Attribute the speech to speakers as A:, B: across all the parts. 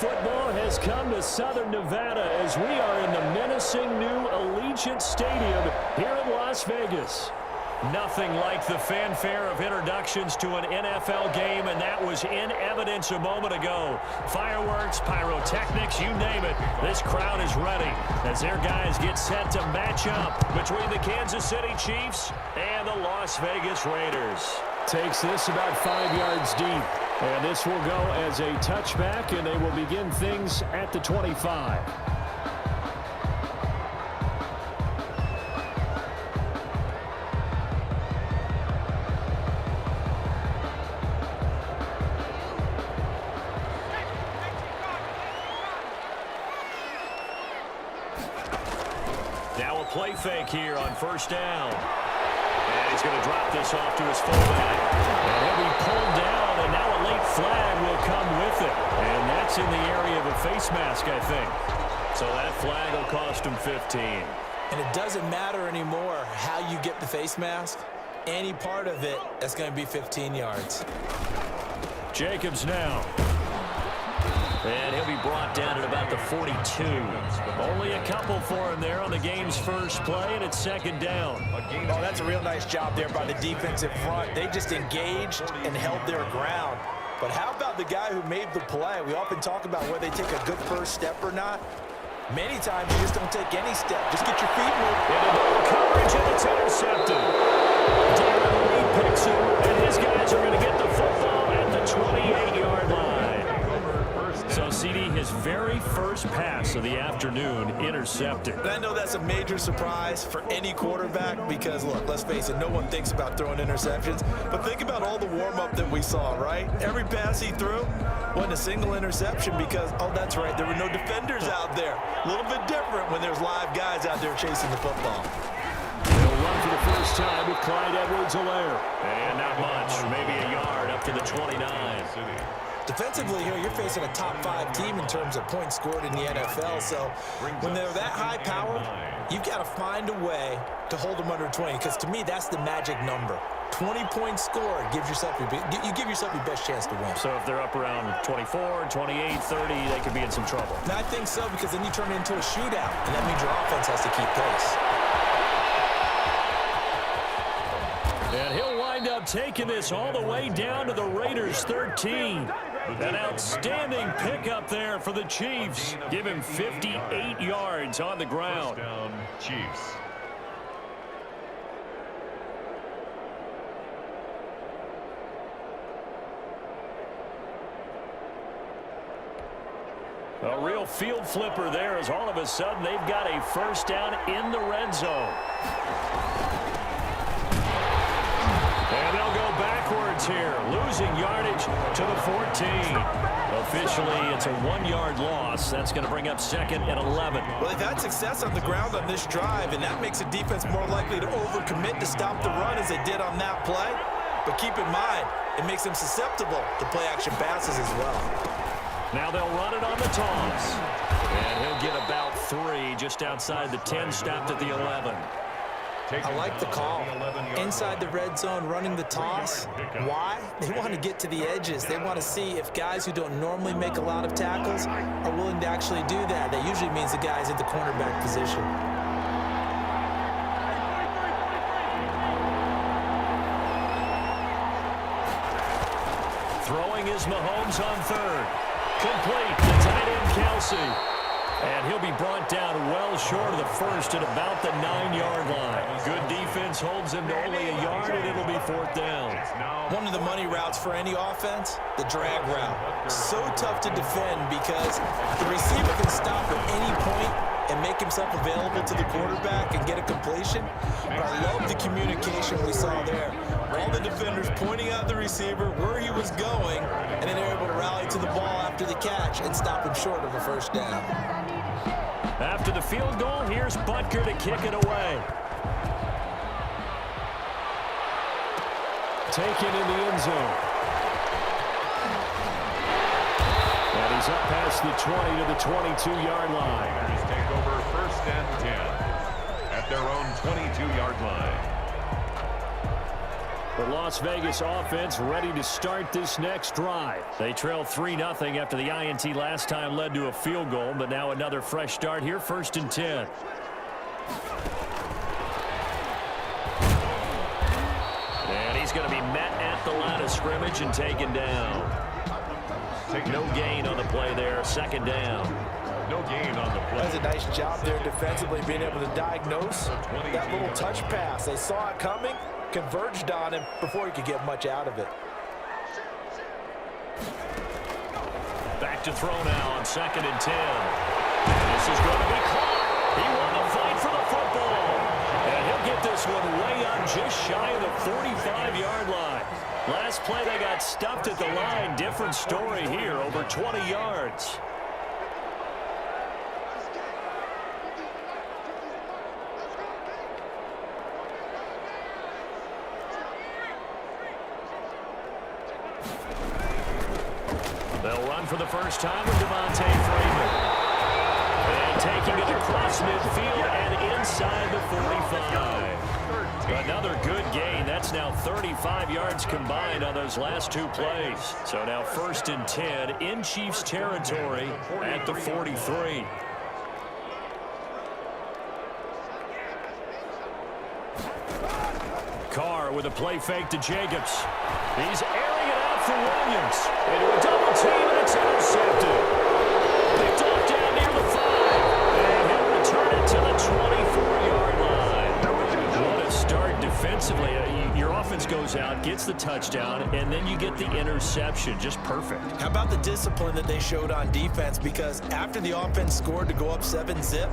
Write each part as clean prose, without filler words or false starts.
A: football has come to Southern Nevada as we are in the menacing new Allegiant Stadium here in Las Vegas. Nothing like the fanfare of introductions to an NFL game, and that was in evidence a moment ago. Fireworks, pyrotechnics, you name it. This crowd is ready as their guys get set to match up between the Kansas City Chiefs and the Las Vegas Raiders. Takes this about 5 yards deep. And this will go as a touchback, and they will begin things at the 25. Now a play fake here on first down. And he's going to drop this off to his fullback. And he'll be pulled down, and now a late flag will come with it. And that's in the area of a face mask, I think. So that flag will cost him 15.
B: And it doesn't matter anymore how you get the face mask. Any part of it, that's going to be 15 yards.
A: Jacobs now. And he'll be brought down at about the 42. Only a couple for him there on the game's first play, and it's second down.
B: Oh, that's a real nice job there by the defensive front. They just engaged and held their ground. But how about the guy who made the play? We often talk about whether they take a good first step or not. Many times you just don't take any step. Just get your feet moving.
A: Into double coverage, and it's intercepted. Darren Reed picks him, and his guys are going to get the football at the 28-yard line. So, CD, his very first pass of the afternoon intercepted.
B: And I know that's a major surprise for any quarterback because, look, let's face it, no one thinks about throwing interceptions. But think about all the warm-up that we saw, right? Every pass he threw wasn't a single interception because, oh, that's right, there were no defenders out there. A little bit different when there's live guys out there chasing the football.
A: They'll run for the first time with Clyde Edwards-Helaire. And not much, maybe a yard up to the 29.
B: Defensively here, you're facing a top-5 team in terms of points scored in the NFL. So when they're that high-powered, you've got to find a way to hold them under 20. Because to me, that's the magic number. 20 points scored gives yourself you give yourself your best chance to win.
A: So if they're up around 24, 28, 30, they could be in some trouble.
B: And I think so because then you turn it into a shootout, and that means your offense has to keep pace.
A: And he'll wind up taking this all the way down to the Raiders' 13. An outstanding pickup there for the Chiefs. Give him 58 yards on the ground.
C: First down, Chiefs.
A: A real field flipper there as all of a sudden they've got a first down in the red zone. And they'll go backwards here, losing yardage to the 14. Officially, it's a 1-yard loss. That's going to bring up second and 11.
B: Well, they've had success on the ground on this drive, and that makes a defense more likely to overcommit to stop the run as they did on that play. But keep in mind, it makes them susceptible to play-action passes as well.
A: Now they'll run it on the toss. And he'll get about 3 just outside the 10, stopped at the 11.
B: I like the call. Inside the red zone, running the toss. Why? They want to get to the edges. They want to see if guys who don't normally make a lot of tackles are willing to actually do that. That usually means the guys at the cornerback position.
A: Throwing is Mahomes on third. Complete to tight end Kelsey. And he'll be brought down well short of the first at about the 9-yard line. Good defense holds him to only a yard, and it'll be fourth down.
B: One of the money routes for any offense, the drag route. So tough to defend because the receiver can stop at any point and make himself available to the quarterback and get a completion. But I love the communication we saw there. All the defenders pointing out the receiver, where he was going, and then they're able to rally to the ball after the catch and stop him short of a first down.
A: After the field goal, here's Butker to kick it away. Taken in the end zone. And he's up past the 20 to the 22-yard line.
C: Raiders take over first and 10 at their own 22-yard line.
A: The Las Vegas offense ready to start this next drive. They trail 3-0 after the INT last time led to a field goal, but now another fresh start here, 1st and 10. And he's going to be met at the line of scrimmage and taken down. No gain on the play there, 2nd down.
C: No gain on the play.
B: That's a nice job there defensively, being able to diagnose that little touch pass. They saw it coming, converged on him before he could get much out of it.
A: Back to throw now on 2nd and 10. This is going to be caught. He won the fight for the football. And he'll get this one way up just shy of the 45-yard line. Last play they got stuffed at the line. Different story here, over 20 yards. They'll run for the first time with Devontae Freeman. And taking it across midfield and inside the 45. Another good gain. That's now 35 yards combined on those last 2 plays. So now 1st and 10 in Chiefs territory at the 43. Carr with a play fake to Jacobs. He's airing it out for Williams. Into a double team, and it's intercepted. Picked off down near the 5. And he'll return it to the 24-yard line. What a start defensively. Your offense goes out, gets the touchdown, and then you get the interception. Just perfect.
B: How about the discipline that they showed on defense? Because after the offense scored to go up 7-zip,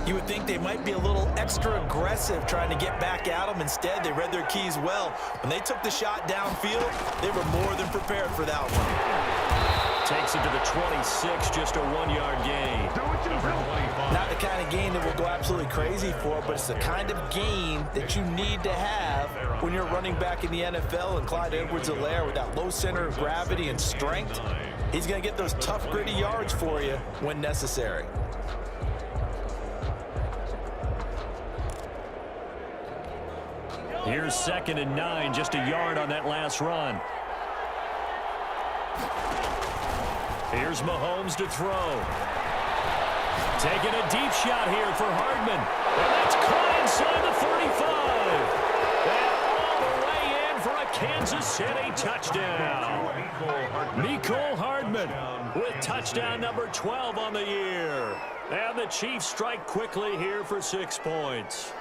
B: you would think they might be a little extra aggressive trying to get back at them. Instead, they read their keys well. When they took the shot downfield, they were more than prepared for that one.
A: Takes it to the 26, just a 1-yard gain.
B: Not the kind of gain that will go absolutely crazy for, but it's the kind of gain that you need to have when you're running back in the NFL. And Clyde Edwards-Helaire, with that low center of gravity and strength, he's going to get those tough, gritty yards for you when necessary.
A: Here's 2nd and 9, just a yard on that last run. Here's Mahomes to throw. Taking a deep shot here for Hardman. And that's caught inside the 35. And all the way in for a Kansas City touchdown. Mecole Hardman with touchdown number 12 on the year. And the Chiefs strike quickly here for 6 points.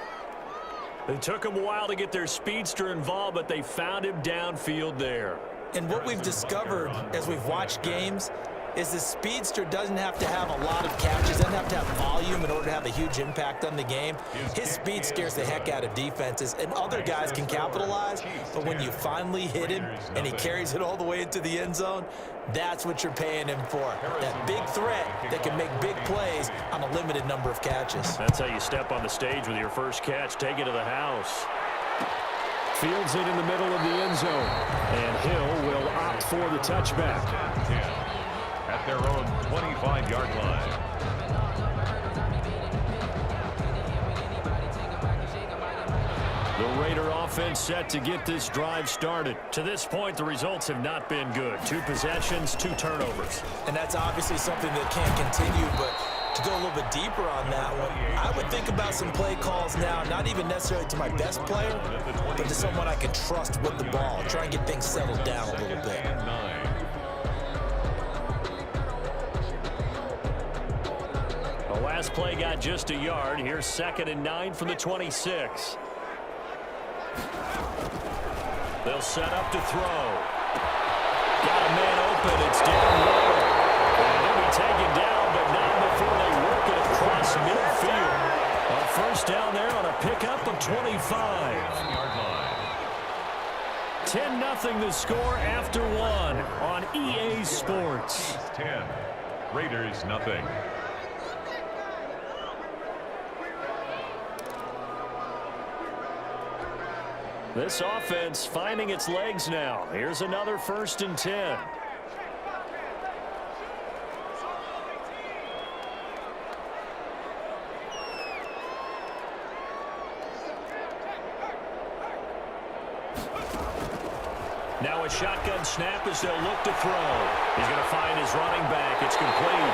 A: It took them a while to get their speedster involved, but they found him downfield there.
B: And what we've discovered as we've watched games is the speedster doesn't have to have a lot of catches, doesn't have to have volume in order to have a huge impact on the game. His speed scares the heck out of defenses, and other guys can capitalize, but when you finally hit him and he carries it all the way into the end zone, that's what you're paying him for. That big threat that can make big plays on a limited number of catches.
A: That's how you step on the stage with your first catch. Take it to the house. Fields it in the middle of the end zone. And Hill will opt for the touchback.
C: At their own 25-yard line.
A: The Raider offense set to get this drive started. To this point, the results have not been good. 2 possessions, 2 turnovers.
B: And that's obviously something that can't continue, but to go a little bit deeper on that one, I would think about some play calls now, not even necessarily to my best player, but to someone I can trust with the ball. Try and get things settled down a little bit.
A: The last play got just a yard. Here's 2nd and 9 from the 26. They'll set up to throw. Got a man open. It's down low. And he'll be taken down, but not before they work it across midfield. A first down there on a pickup of 25. 10-0 the score after 1 on EA Sports.
C: 10, Raiders nothing.
A: This offense finding its legs now. Here's another 1st and 10. Now a shotgun snap as they'll look to throw. He's going to find his running back. It's complete.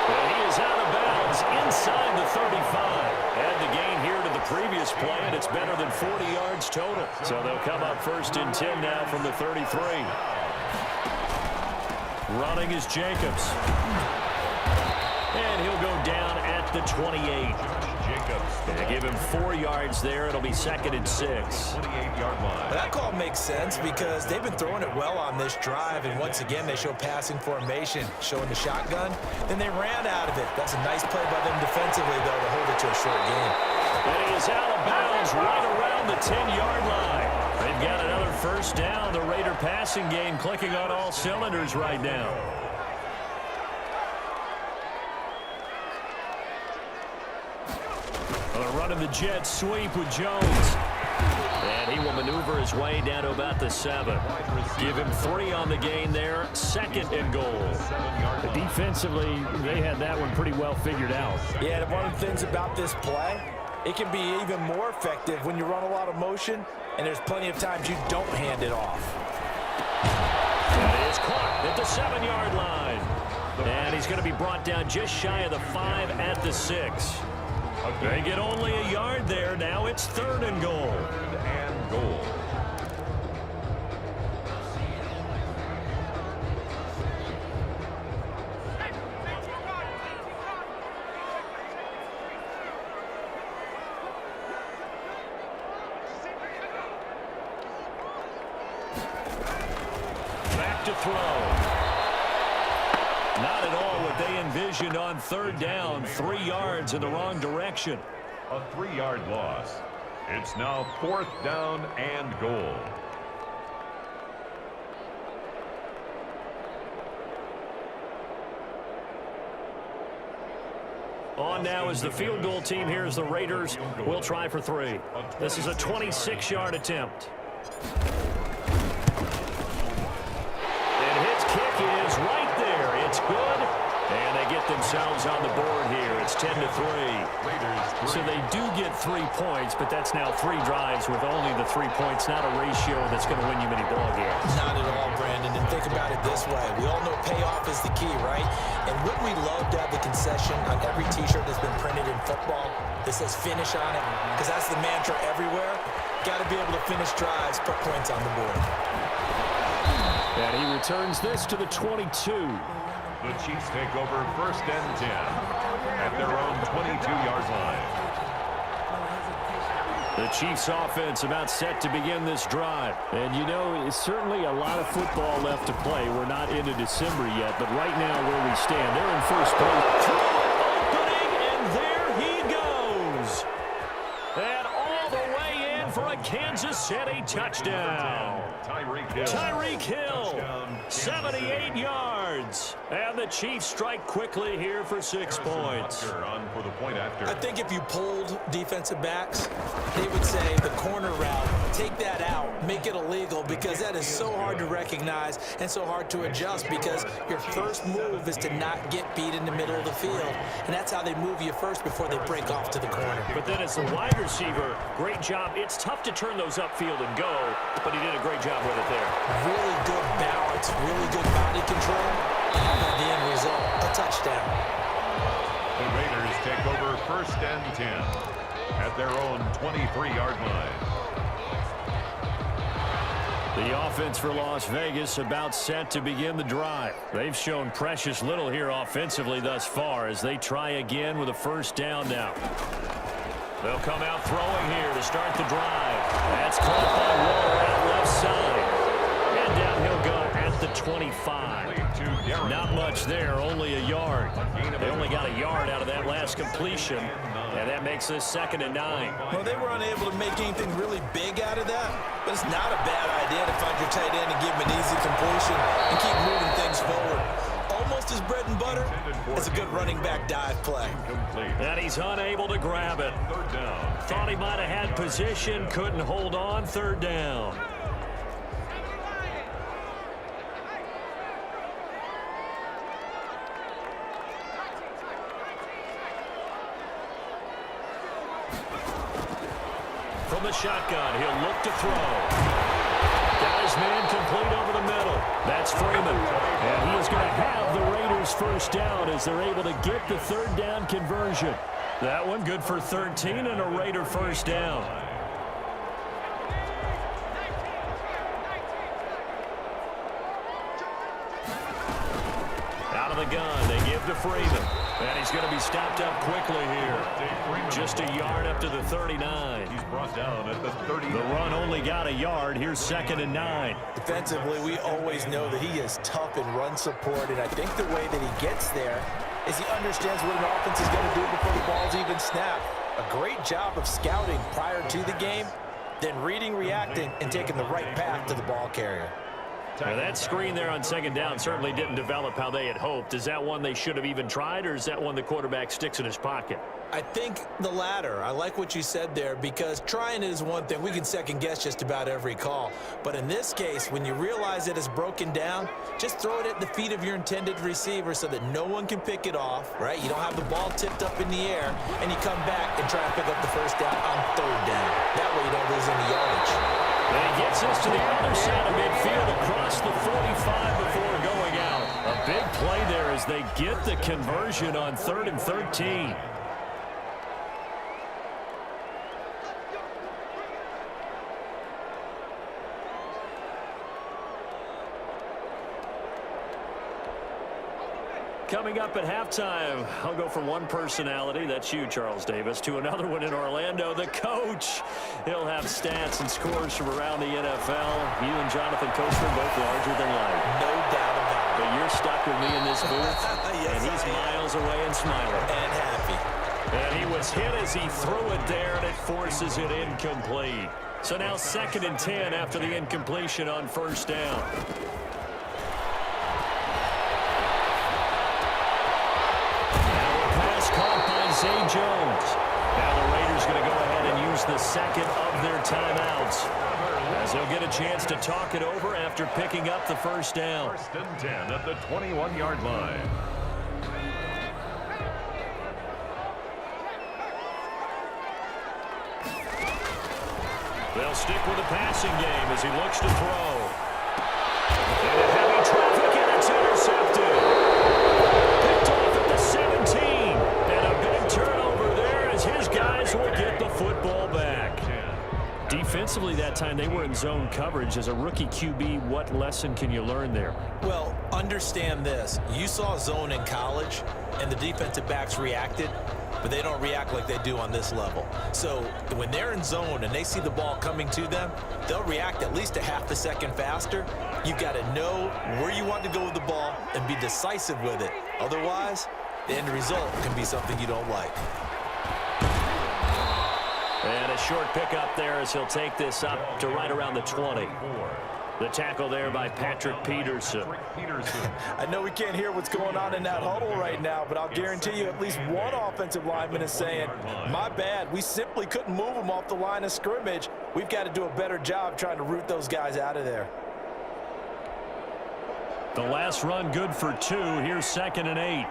A: And he is out of bounds inside the 35. Add the gain here to the previous play, and it's better than 40 yards total. So they'll come up 1st and 10 now from the 33. Running is Jacobs. And he'll go down at the 28. They give him 4 yards there. It'll be 2nd and 6.
C: 28-yard line.
B: That call makes sense because they've been throwing it well on this drive, and once again they show passing formation, showing the shotgun. Then they ran out of it. That's a nice play by them defensively, though, to hold it to a short game.
A: And he is out of bounds right around the 10-yard line. They've got another 1st down. The Raider passing game clicking on all cylinders right now. Running the jet sweep with Jones. And he will maneuver his way down to about the 7. Give him 3 on the gain there. 2nd and goal.
D: Defensively, they had that one pretty well figured out.
B: Yeah, and one of the things about this play, it can be even more effective when you run a lot of motion, and there's plenty of times you don't hand it off.
A: And it is caught at the 7-yard line. And he's going to be brought down just shy of the 5 at the 6. They get only a yard there. Now it's 3rd and goal.
C: 3rd and goal.
A: Back to throw. Not at all what they envisioned on 3rd down. 3 yards in the wrong direction.
C: A 3-yard loss. It's now 4th down and goal.
A: On now is the field goal team. Here's the Raiders. We'll try for 3. This is a 26-yard attempt. And his kick is right there. It's good. And they get themselves on the board here. It's 10-3. So they do get 3 points, but that's now 3 drives with only the 3 points, not a ratio that's going to win you many ball games.
B: Not at all, Brandon. And think about it this way. We all know payoff is the key, right? And wouldn't we love to have the concession on every T-shirt that's been printed in football that says finish on it? Because that's the mantra everywhere. Got to be able to finish drives, put points on the board.
A: And he returns this to the 22.
C: The Chiefs take over 1st and 10 at their own 22-yard line.
A: The Chiefs offense about set to begin this drive.
D: And, you know, it's certainly a lot of football left to play. We're not into December yet, but right now where we stand, they're in first place.
A: Opening, and there he goes. And all the way in for a Kansas City touchdown.
C: Tyreek Hill.
A: Tyreek Hill, 78 yards. And the Chiefs strike quickly here for 6 points.
C: On for the point after.
B: I think if you polled defensive backs, they would say the corner route, take that out, make it illegal, because that is so hard to recognize and so hard to adjust, because your first move is to not get beat in the middle of the field. And that's how they move you first before they break off to the corner.
A: But then as the wide receiver, great job. It's tough to turn those upfield and go, but he did a great job with it there.
B: Really good balance, really good body control, and the end result, a touchdown.
C: The Raiders take over 1st and 10 at their own 23-yard line.
A: The offense for Las Vegas about set to begin the drive. They've shown precious little here offensively thus far as they try again with a 1st down now. They'll come out throwing here to start the drive. That's caught by Waller out left side. And down he'll go at the 25. Not much there, only a yard. They only got a yard out of that last completion, and that makes this 2nd and 9.
B: Well, they were unable to make anything really big out of that, but it's not a bad idea to find your tight end and give him an easy completion and keep moving things forward. Almost his bread and butter. It's a good running back dive play.
A: And he's unable to grab it.
C: 3rd down.
A: Thought he might have had position, couldn't hold on. 3rd down. From the shotgun, he'll look to throw. Got his man complete Raiders first down as they're able to get the third down conversion. That one good for 13 and a Raider first down. Out of the gun, they give to Freeman. And he's going to be stopped up quickly here. Just a yard up to the 39.
C: He's brought down at the 30.
A: The run only got a yard. Here's 2nd and 9.
B: Defensively, we always know that he is tough in run support, and I think the way that he gets there is he understands what an offense is going to do before the ball's even snapped. A great job of scouting prior to the game, then reading, reacting, and taking the right path to the ball carrier.
A: Now that screen there on 2nd down certainly didn't develop how they had hoped. Is that one they should have even tried, or is that one the quarterback sticks in his pocket?
B: I think the latter. I like what you said there, because trying it is one thing. We can second guess just about every call. But in this case, when you realize it is broken down, just throw it at the feet of your intended receiver so that no one can pick it off, right? You don't have the ball tipped up in the air, and you come back and try and pick up the first down on 3rd down. That way you don't lose any yardage.
A: And he gets us to the other side of midfield across the 45 before going out. A big play there as they get the conversion on 3rd and 13. Coming up at halftime, I'll go from one personality, that's you, Charles Davis, to another one in Orlando, the coach. He'll have stats and scores from around the NFL. You and Jonathan Coachman both larger than life.
B: No doubt about it.
A: But you're stuck with me in this booth,
B: Yes,
A: and he's miles away and smiling.
B: And happy.
A: And he was hit as he threw it there, and it forces it incomplete. So now 2nd and 10 after the incompletion on 1st down. Zay Jones. Now the Raiders going to go ahead and use the 2nd of their timeouts, as they'll get a chance to talk it over after picking up the 1st down.
C: 1st and 10 at the 21-yard line.
A: They'll stick with the passing game as he looks to throw. And a heavy traffic, and it's intercepted. Picked off at the 17. Turnover there as his guys will get the football back. Defensively that time, they were in zone coverage. As a rookie QB, what lesson can you learn there?
B: Well, understand this. You saw zone in college, and the defensive backs reacted, but they don't react like they do on this level. So when they're in zone and they see the ball coming to them, they'll react at least a half a second faster. You've got to know where you want to go with the ball and be decisive with it. Otherwise, the end result can be something you don't like.
A: And a short pickup there as he'll take this up to right around the 20. The tackle there by Patrick Peterson.
B: I know we can't hear what's going on in that huddle right now, but I'll guarantee you at least one offensive lineman is saying, my bad, we simply couldn't move them off the line of scrimmage. We've got to do a better job trying to root those guys out of there.
A: The last run good for 2. Here's 2nd and 8.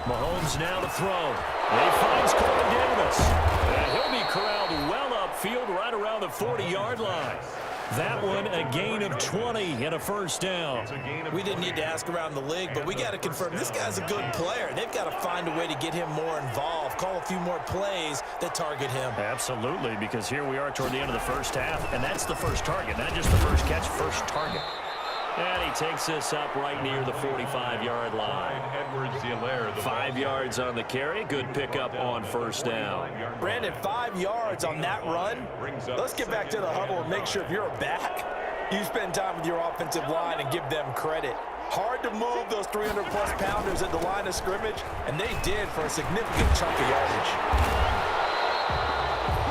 A: Mahomes now to throw. And he finds Corey Davis. And he'll be corralled well upfield right around the 40-yard line. That one a gain of 20 and a 1st down.
B: We didn't need to ask around the league, but we got to confirm this guy's a good player. They've got to find a way to get him more involved, call a few more plays that target him.
A: Absolutely, because here we are toward the end of the 1st half, and that's the first target, not just the first catch, first target. And he takes this up right near the 45-yard line. 5 yards on the carry. Good pickup on 1st down.
B: Brandon, 5 yards on that run. Let's get back to the huddle and make sure if you're a back, you spend time with your offensive line and give them credit. Hard to move those 300-plus pounders at the line of scrimmage, and they did for a significant chunk of yardage.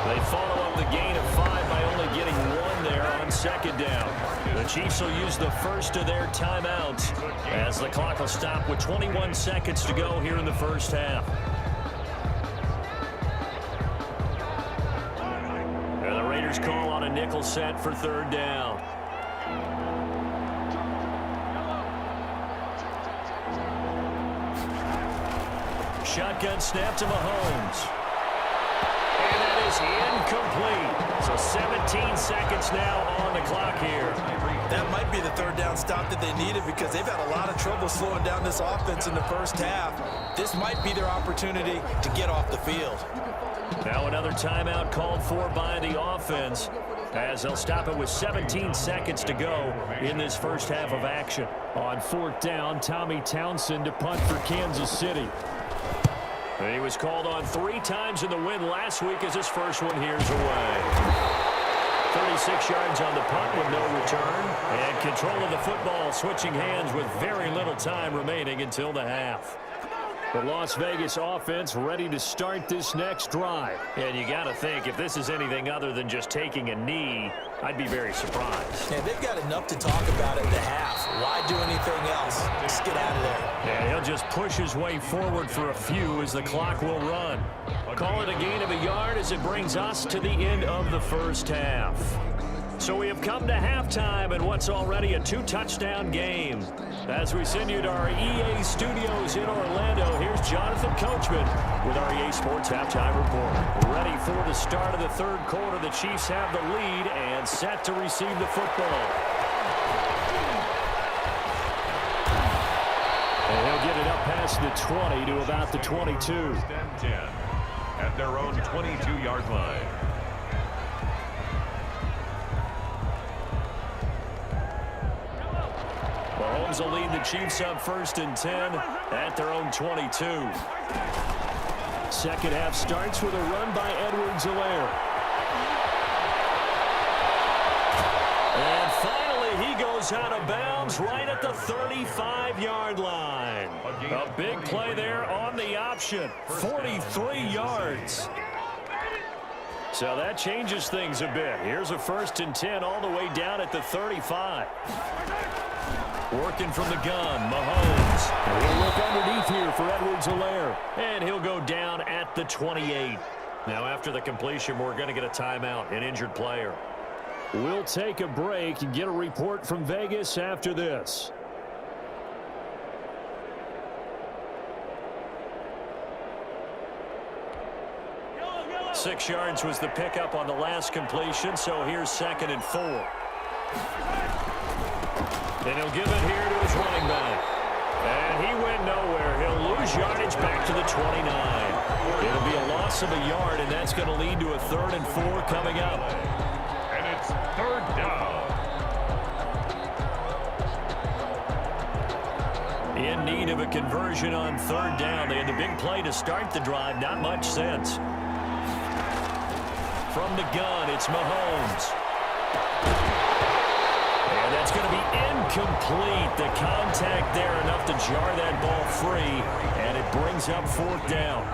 A: They follow up the gain of 5 by only getting 1 there on 2nd down. The Chiefs will use the first of their timeouts as the clock will stop with 21 seconds to go here in the 1st half. And the Raiders call on a nickel set for 3rd down. Shotgun snap to Mahomes. And that is incomplete. So 15 seconds now on the clock here.
B: That might be the third down stop that they needed because they've had a lot of trouble slowing down this offense in the first half. This might be their opportunity to get off the field.
A: Now another timeout called for by the offense as they'll stop it with 17 seconds to go in this first half of action.
D: On fourth down, Tommy Townsend to punt for Kansas City.
A: He was called on 3 times in the win last week as his first one here's away. 36 yards on the punt with no return. And control of the football switching hands with very little time remaining until the half.
D: The Las Vegas offense ready to start this next drive.
A: And you got to think, if this is anything other than just taking a knee, I'd be very surprised.
B: And they've got enough to talk about at the half. Why do anything else? Just get out of there.
A: And he'll just push his way forward for a few as the clock will run. Call it a gain of a yard as it brings us to the end of the first half. So we have come to halftime in what's already a 2-touchdown game. As we send you to our EA studios in Orlando, here's Jonathan Coachman with our EA Sports Halftime Report. Ready for the start of the third quarter. The Chiefs have the lead and set to receive the football.
D: And he'll get it up past the 20 to about the 22.
C: 10 at their own 22-yard line.
A: Mahomes will lead the Chiefs up 1st and 10 at their own 22.
D: Second half starts with a run by Edwards-Helaire.
A: And finally, he goes out of bounds right at the 35-yard line. A big play there on the option. 43 yards. So that changes things a bit. Here's a 1st and 10 all the way down at the 35. Working from the gun, Mahomes.
D: And he'll look underneath here for Edwards-Helaire.
A: And he'll go down at the 28. Now after the completion, we're going to get a timeout, an injured player.
D: We'll take a break and get a report from Vegas after this.
A: Six yards was the pickup on the last completion, so here's 2nd and 4. And he'll give it here to his running back. And he went nowhere. He'll lose yardage back to the 29. It'll be a loss of a yard, and that's going to lead to a 3rd and 4 coming up.
C: And it's 3rd down.
A: In need of a conversion on 3rd down. They had the big play to start the drive. Not much sense. From the gun, it's Mahomes. And that's going to be incomplete. The contact there enough to jar that ball free, and it brings up 4th down.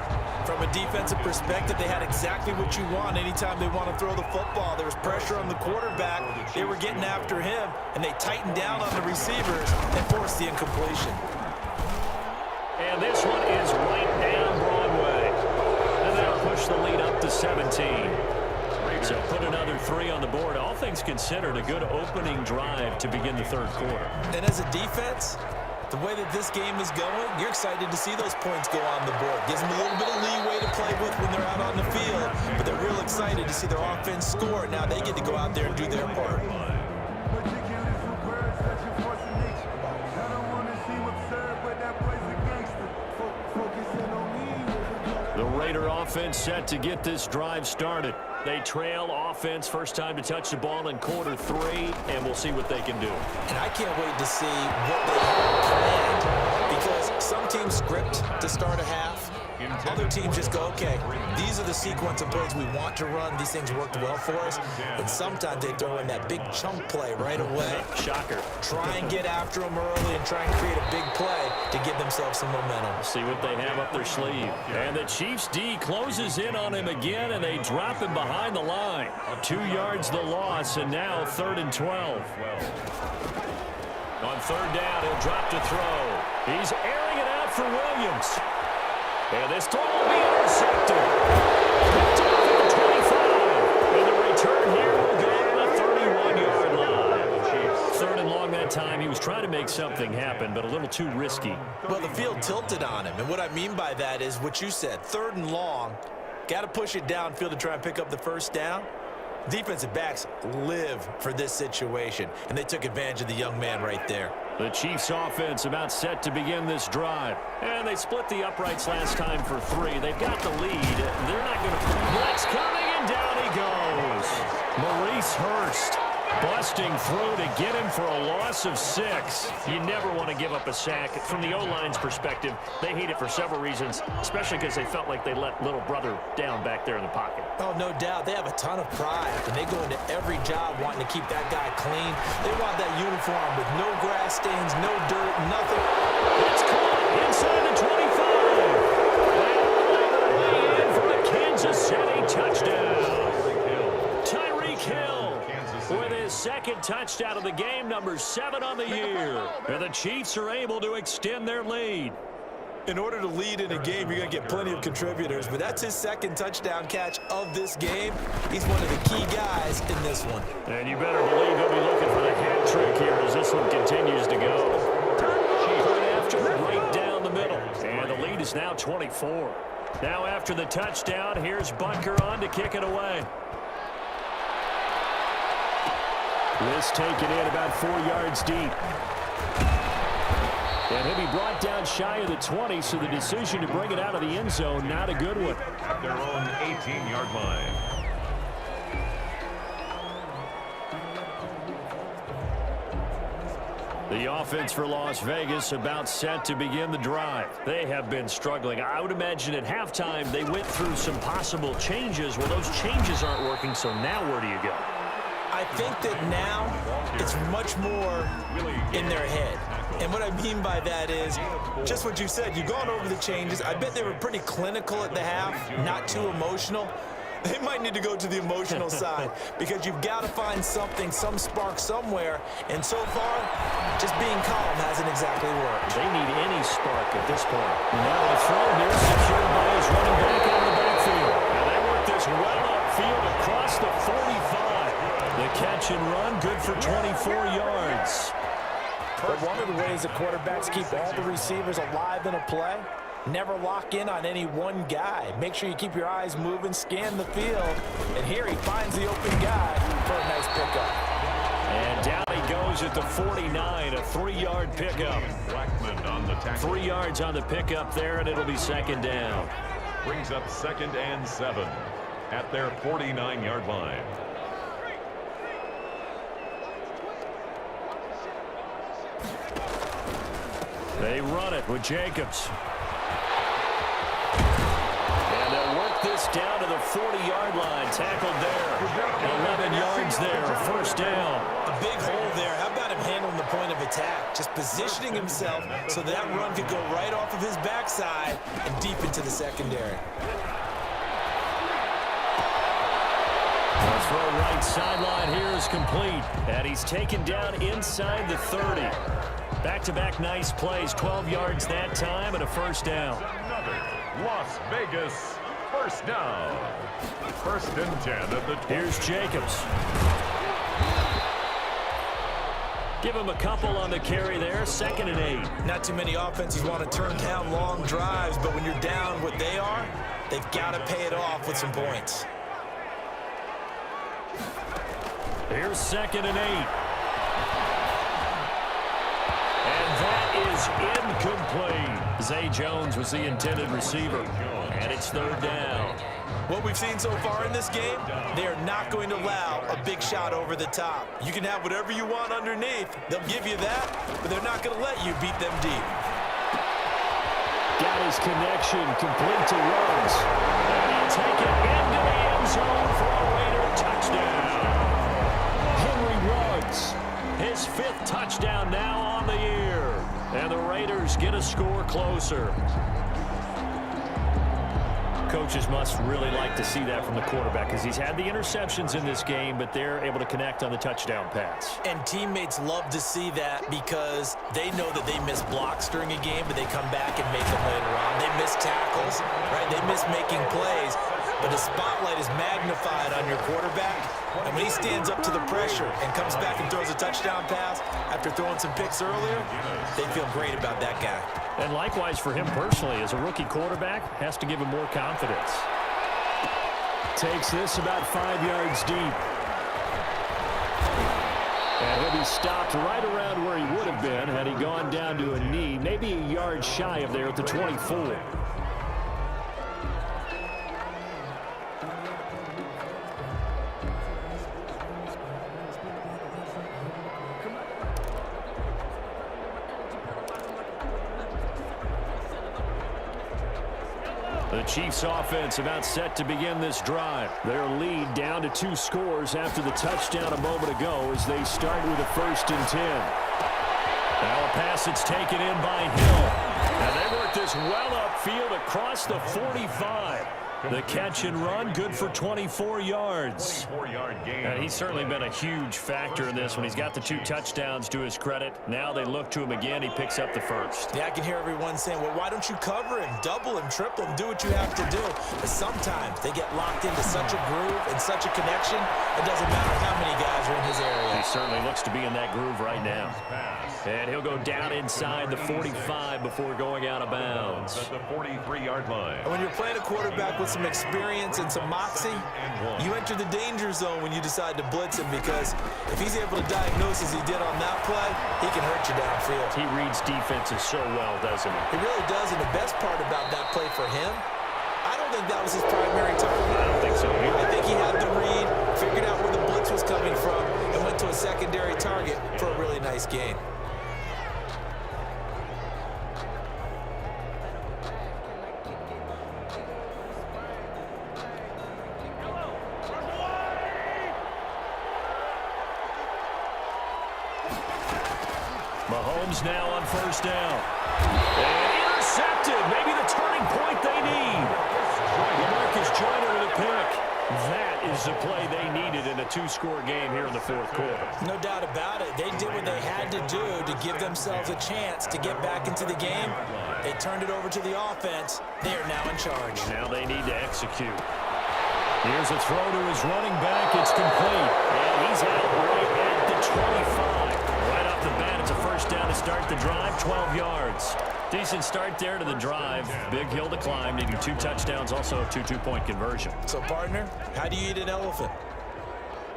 B: From a defensive perspective, they had exactly what you want anytime they want to throw the football. There was pressure on the quarterback. They were getting after him, and they tightened down on the receivers and forced the incompletion.
A: And this one is right down Broadway. And they'll push the lead up to 17. So put another 3 on the board. All things considered, a good opening drive to begin the third quarter.
B: And as a defense, the way that this game is going, you're excited to see those points go on the board. Gives them a little bit of leeway to play with when they're out on the field. But they're real excited to see their offense score. Now they get to go out there and do their part.
A: The Raider offense set to get this drive started. They trail offense, first time to touch the ball in quarter 3, and we'll see what they can do.
B: And I can't wait to see what they have planned, because some teams script to start a half. Other teams just go, okay, these are the sequence of plays we want to run. These things worked well for us. And sometimes they throw in that big chunk play right away.
A: Shocker.
B: Try and get after them early and try and create a big play to give themselves some momentum.
A: See what they have up their sleeve. And the Chiefs D closes in on him again, and they drop him behind the line. 2 yards the loss, and now 3rd and 12. On 3rd down, he'll drop to throw. He's airing it out for Williams. And this throw will be intercepted. Picked off at the 25. And the return here will go to the 31-yard line. 3rd and long that time. He was trying to make something happen, but a little too risky.
B: Well, the field tilted on him. And what I mean by that is what you said. 3rd and long. Got to push it downfield to try and pick up the 1st down. Defensive backs live for this situation, and they took advantage of the young man right there.
A: The Chiefs offense about set to begin this drive. And they split the uprights last time for 3. They've got the lead. They're not going to... Blitz coming, and down he goes. Maurice Hurst busting through to get him for a loss of 6. You never want to give up a sack. From the O-line's perspective, they hate it for several reasons, especially because they felt like they let little brother down back there in the pocket.
B: Oh, no doubt. They have a ton of pride, and they go into every job wanting to keep that guy clean. They want that uniform with no grass stains, no dirt, nothing.
A: It's caught inside the 25. And in for a Kansas City touchdown. Tyreek Hill with his second touchdown of the game, number 7 on the year. And the Chiefs are able to extend their lead.
B: In order to lead in a game, you're going to get plenty of contributors, but that's his second touchdown catch of this game. He's one of the key guys in this one.
A: And you better believe he'll be looking for the hat trick here as this one continues to go. Point after, right down the middle. And the lead is now 24. Now after the touchdown, here's Butker on to kick it away. This taken in about 4 yards deep. And he'll be brought down shy of the 20, so the decision to bring it out of the end zone, not a good one.
C: At their own 18-yard line.
A: The offense for Las Vegas about set to begin the drive. They have been struggling. I would imagine at halftime they went through some possible changes. Well, those changes aren't working, so now where do you go?
B: I think that now it's much more in their head. And what I mean by that is just what you said. You've gone over the changes. I bet they were pretty clinical at the half, not too emotional. They might need to go to the emotional side because you've got to find something, some spark somewhere. And so far, just being calm hasn't exactly worked.
A: They need any spark at this point. Now the throw here secured by his running back out of the backfield. And they work this well upfield across the 45. The catch and run, good for 24 yards.
B: But one of the ways the quarterbacks keep all the receivers alive in a play, never lock in on any one guy. Make sure you keep your eyes moving, scan the field, and here he finds the open guy for a nice pickup.
A: And down he goes at the 49, a 3-yard pickup.
C: Blackman on the tackle.
A: 3 yards on the pickup there, and it'll be second down.
C: Brings up 2nd and 7 at their 49-yard line.
A: They run it with Jacobs. And they'll work this down to the 40-yard line. Tackled there. 11 yards there. First down.
B: A big hole there. How about him handling the point of attack? Just positioning himself so that run could go right off of his backside and deep into the secondary.
A: The throw right sideline here is complete. And he's taken down inside the 30. Back-to-back nice plays, 12 yards that time, and a first down.
C: Another Las Vegas first down. 1st and 10 at the 20.
A: Here's Jacobs. Give him a couple on the carry there, 2nd and 8.
B: Not too many offenses want to turn down long drives, but when you're down what they are, they've got to pay it off with some points.
A: Here's 2nd and 8. Is incomplete. Zay Jones was the intended receiver, and it's 3rd down.
B: What we've seen so far in this game, they are not going to allow a big shot over the top. You can have whatever you want underneath. They'll give you that, but they're not going to let you beat them deep.
A: Got his connection, complete to Ruggs. And he'll take it into the end zone for a Raider touchdown. Henry Ruggs, his 5th touchdown now on the year. And the Raiders get a score closer. Coaches must really like to see that from the quarterback because he's had the interceptions in this game, but they're able to connect on the touchdown pass.
B: And teammates love to see that because they know that they miss blocks during a game, but they come back and make them later on. They miss tackles, right? They miss making plays, but the spotlight is magnified on your quarterback. And when he stands up to the pressure and comes back and throws a touchdown pass after throwing some picks earlier, they feel great about that guy.
A: And likewise for him personally, as a rookie quarterback, has to give him more confidence. Takes this about 5 yards deep.
D: He stopped right around where he would have been had he gone down to a knee, maybe a yard shy of there at the 24. The Chiefs offense about set to begin this drive. Their lead down to 2 scores after the touchdown a moment ago as they start with a 1st and 10. Now a pass that's taken in by Hill. And they work this well upfield across the 45. The catch and run, good for 24 yards.
C: 24-yard gain.
D: And he's certainly been a huge factor in this when he's got the 2 touchdowns to his credit. Now they look to him again. He picks up the 1st.
B: Yeah, I can hear everyone saying, well, why don't you cover him, double him, triple him, do what you have to do. But sometimes they get locked into such a groove and such a connection, it doesn't matter how many guys are in his area.
D: He certainly looks to be in that groove right now. And he'll go down inside the 45 before going out of bounds.
C: At the 43-yard line.
B: And when you're playing a quarterback with some experience and some moxie, you enter the danger zone when you decide to blitz him, because if he's able to diagnose as he did on that play, he can hurt you downfield.
D: He reads defenses so well, doesn't he?
B: He really does, and the best part about that play for him, I don't think that was his primary target.
D: I don't think so either.
B: I think he had the read, figured out where the blitz was coming from, and went to a secondary target for a really nice gain.
A: Mahomes now on 1st down. And intercepted. Maybe the turning point they need. LaMarcus Joyner with a pick. That is the play they needed in a 2-score game here in the 4th quarter.
B: No doubt about it. They did what they had to do to give themselves a chance to get back into the game. They turned it over to the offense. They are now in charge.
D: Now they need to execute. Here's a throw to his running back. It's complete. And he's out right at the 25. Right off the bat, it's a 1st down to start the drive, 12 yards. Decent start there to the drive. Big hill to climb, needing 2 touchdowns, also a 2-2-point conversion.
B: So, partner, how do you eat an elephant?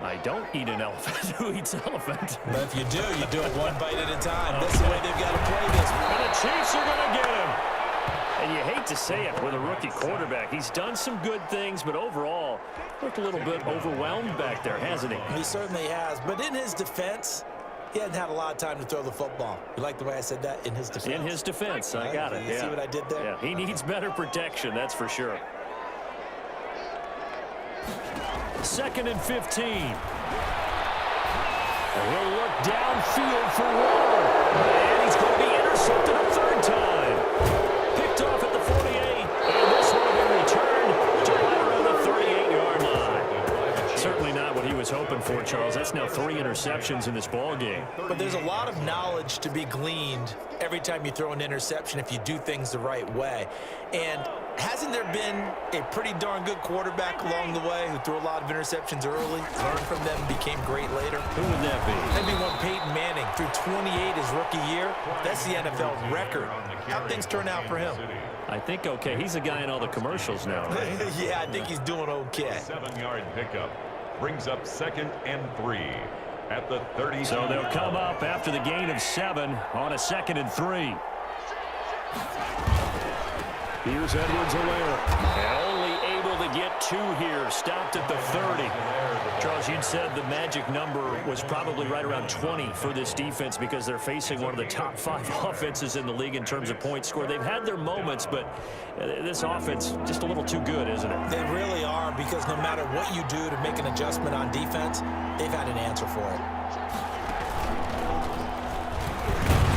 D: I don't eat an elephant. Who eats elephant?
B: But if you do it one bite at a time. That's the way they've got to play this.
D: And the Chiefs are going to get him. And you hate to say it with a rookie quarterback. He's done some good things, but overall, looked a little bit overwhelmed back there, hasn't he?
B: He certainly has. But in his defense, he hasn't had a lot of time to throw the football. You like the way I said that? In his defense.
D: In his defense. I got it.
B: You see what I did there?
D: Yeah, he needs better protection, that's for sure.
A: 2nd and 15. And he'll look downfield for Waller. And he's going to be intercepted a 3rd time. Picked off at the 48. And this one will be returned to right around the 38-yard line. Certainly not what he was hoping for, Charles. That's now 3 interceptions in this ball game.
B: But there's a lot of knowledge to be gleaned every time you throw an interception if you do things the right way. And hasn't there been a pretty darn good quarterback along the way who threw a lot of interceptions early, learned from them, became great later?
D: Who would that be?
B: Maybe one Peyton Manning threw 28 his rookie year. That's the NFL record. How'd things turn out for him?
D: I think okay. He's a guy in all the commercials now, right?
B: Yeah, I think he's doing okay.
C: 7-yard pickup brings up 2nd and 3 at the 30.
A: So they'll come up after the gain of 7 on a 2nd and 3. Here's Edwards-Helaire. Only able to get 2 here. Stopped at the 30. Charles, you'd said the magic number was probably right around 20 for this defense because they're facing one of the top 5 offenses in the league in terms of points scored. They've had their moments, but this offense just a little too good, isn't it?
B: They really are, because no matter what you do to make an adjustment on defense, they've had an answer for it.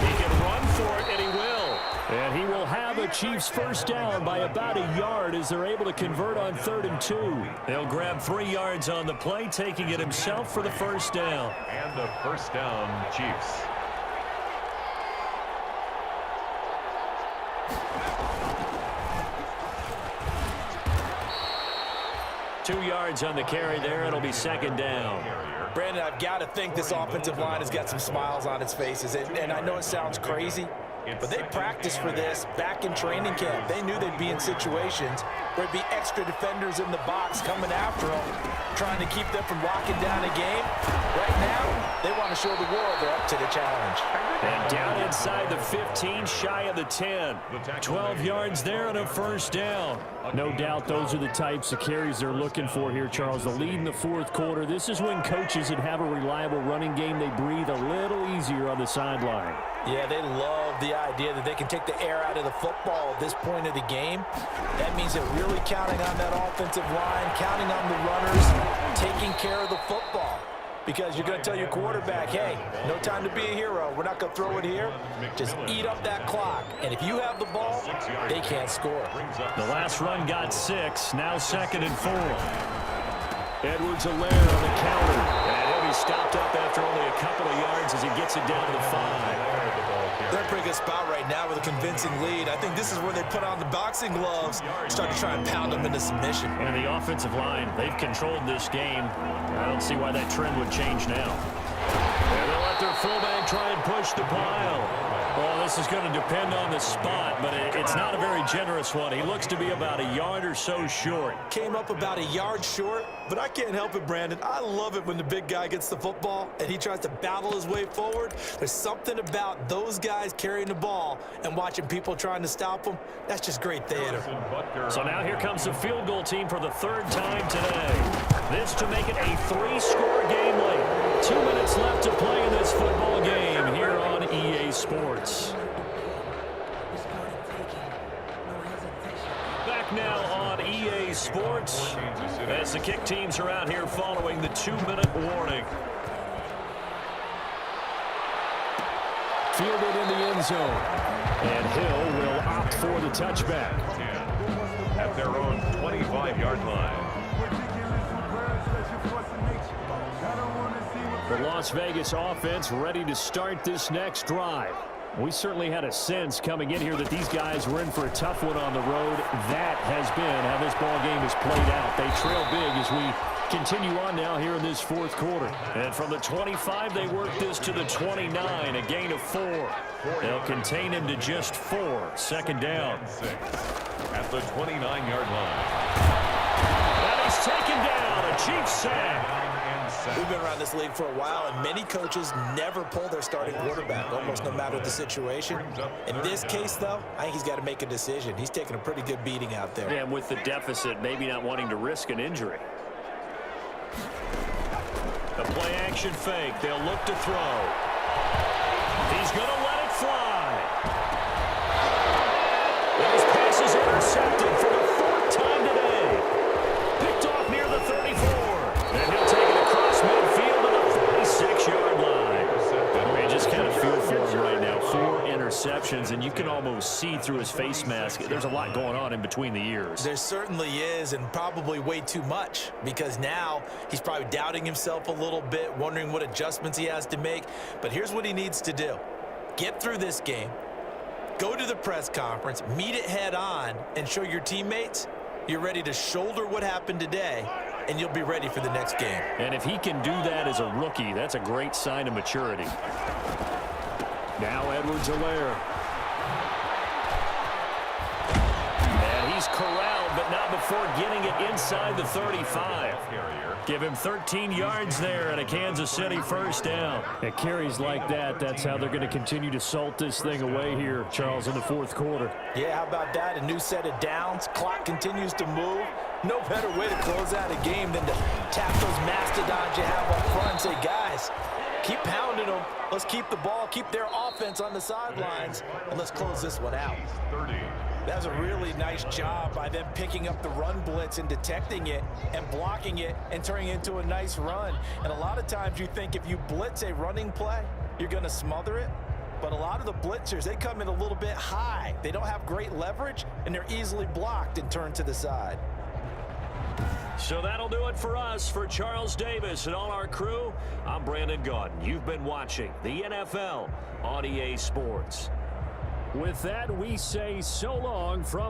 A: He can run for it, and he will. And he will have a Chiefs 1st down by about a yard as they're able to convert on 3rd and 2. He'll grab 3 yards on the play, taking it himself for the 1st down.
C: And a 1st down, Chiefs.
A: Two yards on the carry there. It'll be 2nd down.
B: Brandon, I've got to think this offensive line has got some smiles on its faces. And I know it sounds crazy, but they practiced for this back in training camp. They knew they'd be in situations where there'd be extra defenders in the box coming after them, trying to keep them from locking down a game. Right now, they want to show the world they're up to the challenge.
A: And down inside the 15, shy of the 10. 12 yards there and a first down.
D: No doubt those are the types of carries they're looking for here, Charles. The lead in the fourth quarter. This is when coaches that have a reliable running game, they breathe a little easier on the sideline.
B: Yeah, they love the idea that they can take the air out of the football at this point of the game. That means they're really counting on that offensive line, counting on the runners, taking care of the football. Because you're going to tell your quarterback, hey, no time to be a hero. We're not going to throw it here. Just eat up that clock. And if you have the ball, they can't score.
A: The last run got 6. Now 2nd and 4. Edwards-Helaire on the counter. And he'll be stopped up after only a couple of yards as he gets it down to the 5.
B: They're in a pretty good spot right now with a convincing lead. I think this is where they put on the boxing gloves, start to try and pound them into submission.
A: And the offensive line, they've controlled this game. I don't see why that trend would change now. And they'll let their fullback try and push the pile. Well, this is going to depend on the spot, but it's not a very generous one. He looks to be about a yard or so short.
B: Came up about a yard short, but I can't help it, Brandon. I love it when the big guy gets the football and he tries to battle his way forward. There's something about those guys carrying the ball and watching people trying to stop them. That's just great theater.
A: So now here comes the field goal team for the 3rd time today. This to make it a 3-score game late. 2 minutes left to play in this football game here on EA Sports. Back now on EA Sports as the kick teams are out here following the 2-minute warning.
D: Fielded in the end zone. And Hill will opt for the touchback.
C: At their own 25-yard line.
D: The Las Vegas offense ready to start this next drive. We certainly had a sense coming in here that these guys were in for a tough one on the road. That has been how this ball game has played out. They trail big as we continue on now here in this fourth quarter.
A: And from the 25, they work this to the 29, a gain of 4. They'll contain him to just 4. 2nd down.
C: At the 29-yard line.
A: And he's taken down. A Chiefs sack.
B: We've been around this league for a while, and many coaches never pull their starting quarterback, almost no matter the situation. In this case, though, I think he's got to make a decision. He's taking a pretty good beating out there.
A: Yeah, and with the deficit, maybe not wanting to risk an injury. The play-action fake. They'll look to throw. He's going to let it fly. And his pass is intercepted for the 4th time today. Picked off near the 34. And he'll take it across midfield to the 46-yard line. You just kind of feel for him right now. 4 interceptions, and you can almost see through his face mask. There's a lot going on in between the ears.
B: There certainly is, and probably way too much, because now he's probably doubting himself a little bit, wondering what adjustments he has to make. But here's what he needs to do. Get through this game, go to the press conference, meet it head on, and show your teammates you're ready to shoulder what happened today, and you'll be ready for the next game.
A: And if he can do that as a rookie, that's a great sign of maturity.
D: Now Edwards-Helaire.
A: And he's corralled, but not before getting it inside the 35. Give him 13 yards there and a Kansas City first down.
D: At carries like that, that's how they're going to continue to salt this thing away here, Charles, in the fourth quarter.
B: Yeah, how about that? A new set of downs. Clock continues to move. No better way to close out a game than to tap those mastodons you have up front and say, guys, keep pounding them. Let's keep the ball, keep their offense on the sidelines, and let's close this one out. That was a really nice job by them picking up the run blitz and detecting it and blocking it and turning it into a nice run. And a lot of times you think if you blitz a running play, you're going to smother it. But a lot of the blitzers, they come in a little bit high. They don't have great leverage, and they're easily blocked and turned to the side.
A: So that'll do it for us. For Charles Davis and all our crew, I'm Brandon Gaudin. You've been watching the NFL on EA Sports.
D: With that, we say so long from